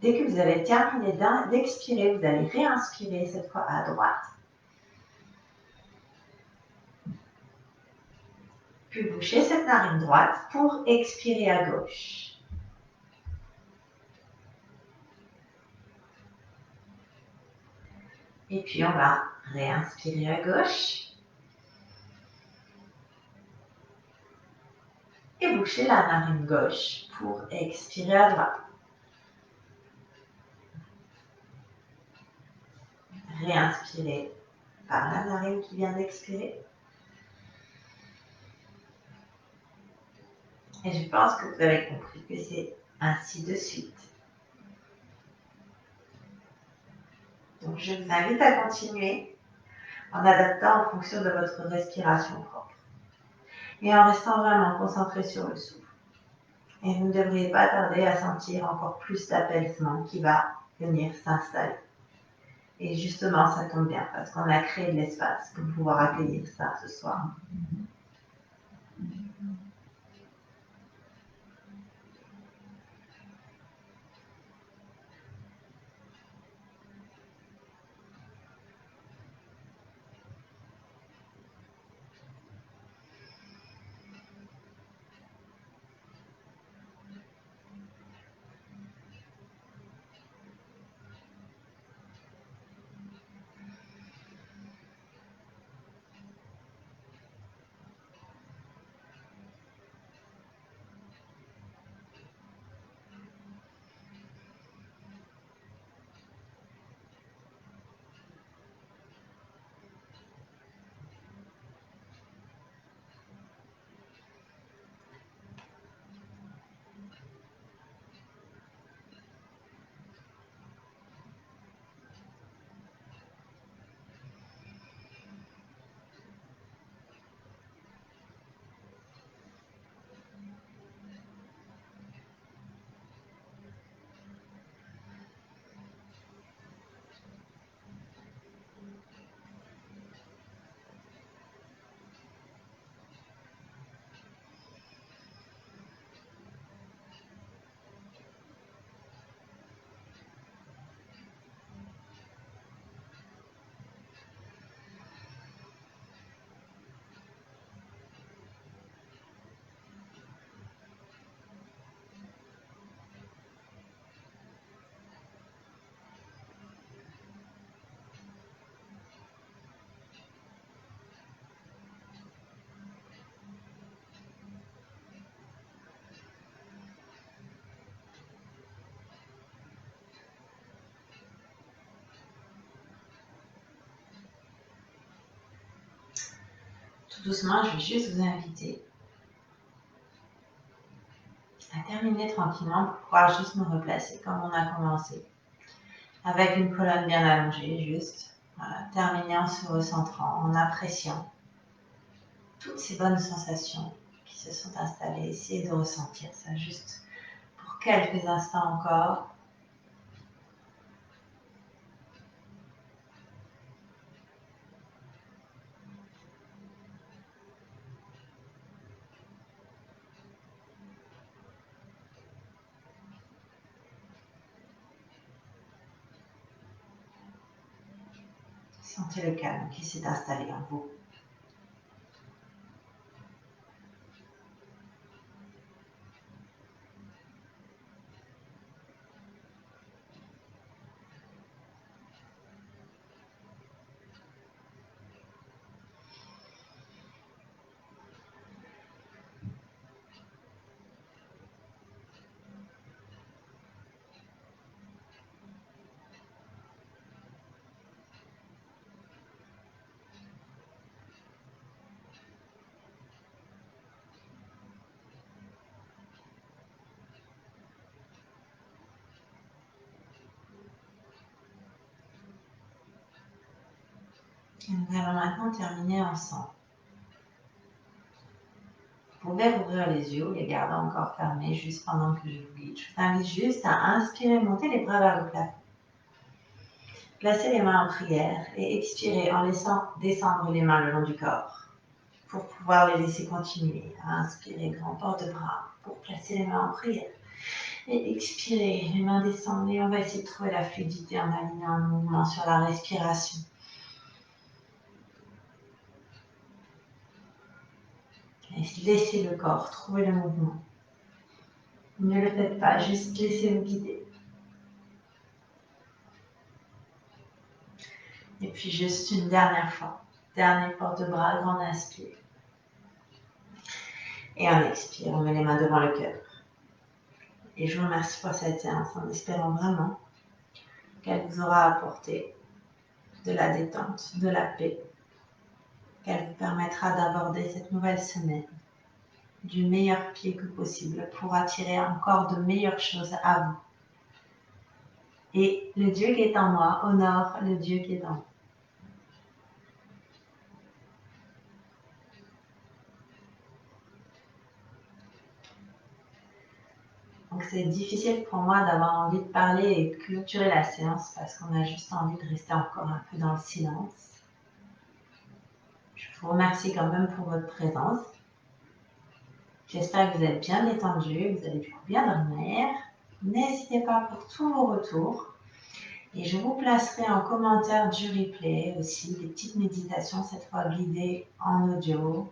Dès que vous avez terminé d'expirer, vous allez réinspirer cette fois à droite. Puis bouchez cette narine droite pour expirer à gauche. Et puis on va réinspirer à gauche. Et boucher la narine gauche pour expirer à droite. Réinspirez par la narine qui vient d'expirer. Et je pense que vous avez compris que c'est ainsi de suite. Donc je vous invite à continuer en adaptant en fonction de votre respiration propre. Et en restant vraiment concentré sur le souffle. Et vous ne devriez pas tarder à sentir encore plus d'apaisement qui va venir s'installer. Et justement, ça tombe bien parce qu'on a créé de l'espace pour pouvoir accueillir ça ce soir. Tout doucement, je vais juste vous inviter à terminer tranquillement pour pouvoir juste me replacer comme on a commencé. Avec une colonne bien allongée, juste. Voilà, terminer en se recentrant, en appréciant toutes ces bonnes sensations qui se sont installées. Essayez de ressentir ça juste pour quelques instants encore. Sentez le calme qui s'est installé en vous. Et nous allons maintenant terminer ensemble. Vous pouvez rouvrir les yeux ou les garder encore fermés juste pendant que je vous guide. Je vous invite juste à inspirer, monter les bras vers le plafond. Placez les mains en prière et expirez en laissant descendre les mains le long du corps pour pouvoir les laisser continuer à inspirer grand port de bras pour placer les mains en prière. Et expirez, les mains descendent et on va essayer de trouver la fluidité en alignant le mouvement sur la respiration. Et laissez le corps trouver le mouvement. Ne le faites pas, juste laissez-vous guider. Et puis juste une dernière fois. Dernier port de bras, grand inspire. Et on expire, on met les mains devant le cœur. Et je vous remercie pour cette séance en espérant vraiment qu'elle vous aura apporté de la détente, de la paix, qu'elle vous permettra d'aborder cette nouvelle semaine du meilleur pied que possible pour attirer encore de meilleures choses à vous. Et le Dieu qui est en moi honore le Dieu qui est en vous. Donc c'est difficile pour moi d'avoir envie de parler et de clôturer la séance parce qu'on a juste envie de rester encore un peu dans le silence. Je vous remercie quand même pour votre présence. J'espère que vous êtes bien détendu, vous allez du coup bien dormir. N'hésitez pas pour tous vos retours. Et je vous placerai en commentaire du replay aussi des petites méditations, cette fois guidées en audio,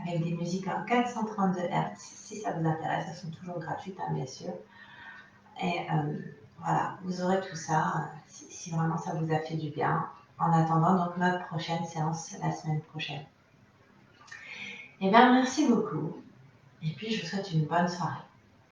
avec des musiques en 432 Hz, si ça vous intéresse. Elles sont toujours gratuites, hein, bien sûr. Et voilà, vous aurez tout ça si vraiment ça vous a fait du bien. En attendant donc notre prochaine séance la semaine prochaine. Eh bien, merci beaucoup. Et puis, je vous souhaite une bonne soirée.